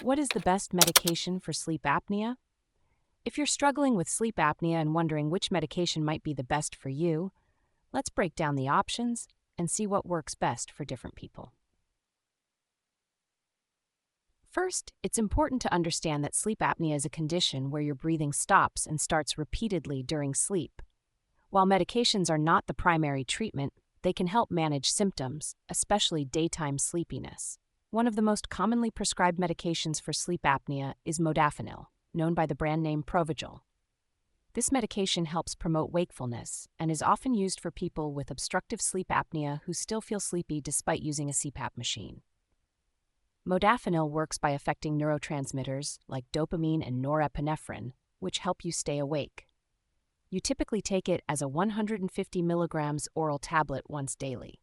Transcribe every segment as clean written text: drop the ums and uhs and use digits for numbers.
What is the best medication for sleep apnea? If you're struggling with sleep apnea and wondering which medication might be the best for you, let's break down the options and see what works best for different people. First, it's important to understand that sleep apnea is a condition where your breathing stops and starts repeatedly during sleep. While medications are not the primary treatment, they can help manage symptoms, especially daytime sleepiness. One of the most commonly prescribed medications for sleep apnea is modafinil, known by the brand name Provigil. This medication helps promote wakefulness and is often used for people with obstructive sleep apnea who still feel sleepy despite using a CPAP machine. Modafinil works by affecting neurotransmitters like dopamine and norepinephrine, which help you stay awake. You typically take it as a 150 milligrams oral tablet once daily.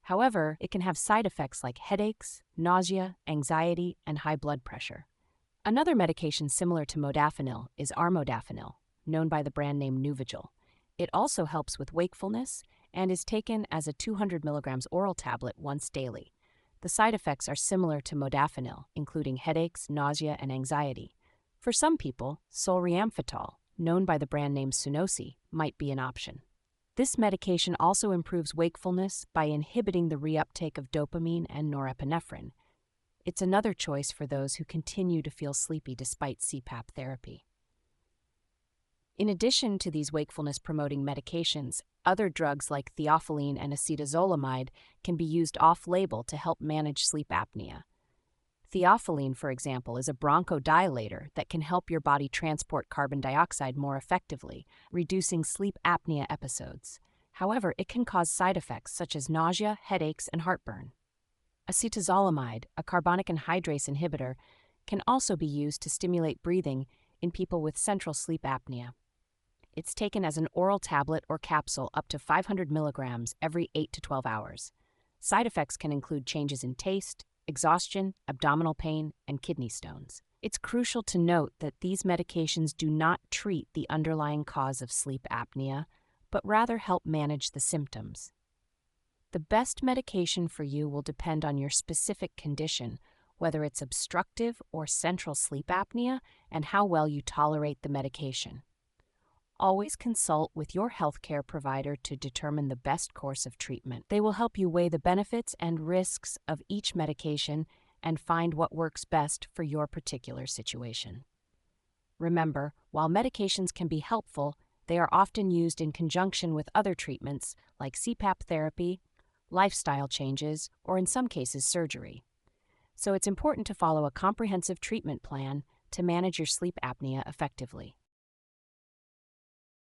However, it can have side effects like headaches, nausea, anxiety, and high blood pressure. Another medication similar to modafinil is armodafinil, known by the brand name Nuvigil. It also helps with wakefulness and is taken as a 200 milligrams oral tablet once daily. The side effects are similar to modafinil, including headaches, nausea, and anxiety. For some people, solriamfetol, known by the brand name Sunosi, might be an option. This medication also improves wakefulness by inhibiting the reuptake of dopamine and norepinephrine. It's another choice for those who continue to feel sleepy despite CPAP therapy. In addition to these wakefulness-promoting medications, other drugs like theophylline and acetazolamide can be used off-label to help manage sleep apnea. Theophylline, for example, is a bronchodilator that can help your body transport carbon dioxide more effectively, reducing sleep apnea episodes. However, it can cause side effects such as nausea, headaches, and heartburn. Acetazolamide, a carbonic anhydrase inhibitor, can also be used to stimulate breathing in people with central sleep apnea. It's taken as an oral tablet or capsule up to 500 milligrams every 8 to 12 hours. Side effects can include changes in taste, exhaustion, abdominal pain, and kidney stones. It's crucial to note that these medications do not treat the underlying cause of sleep apnea, but rather help manage the symptoms. The best medication for you will depend on your specific condition, whether it's obstructive or central sleep apnea, and how well you tolerate the medication. Always consult with your healthcare provider to determine the best course of treatment. They will help you weigh the benefits and risks of each medication and find what works best for your particular situation. Remember, while medications can be helpful, they are often used in conjunction with other treatments like CPAP therapy, lifestyle changes, or in some cases surgery. So it's important to follow a comprehensive treatment plan to manage your sleep apnea effectively.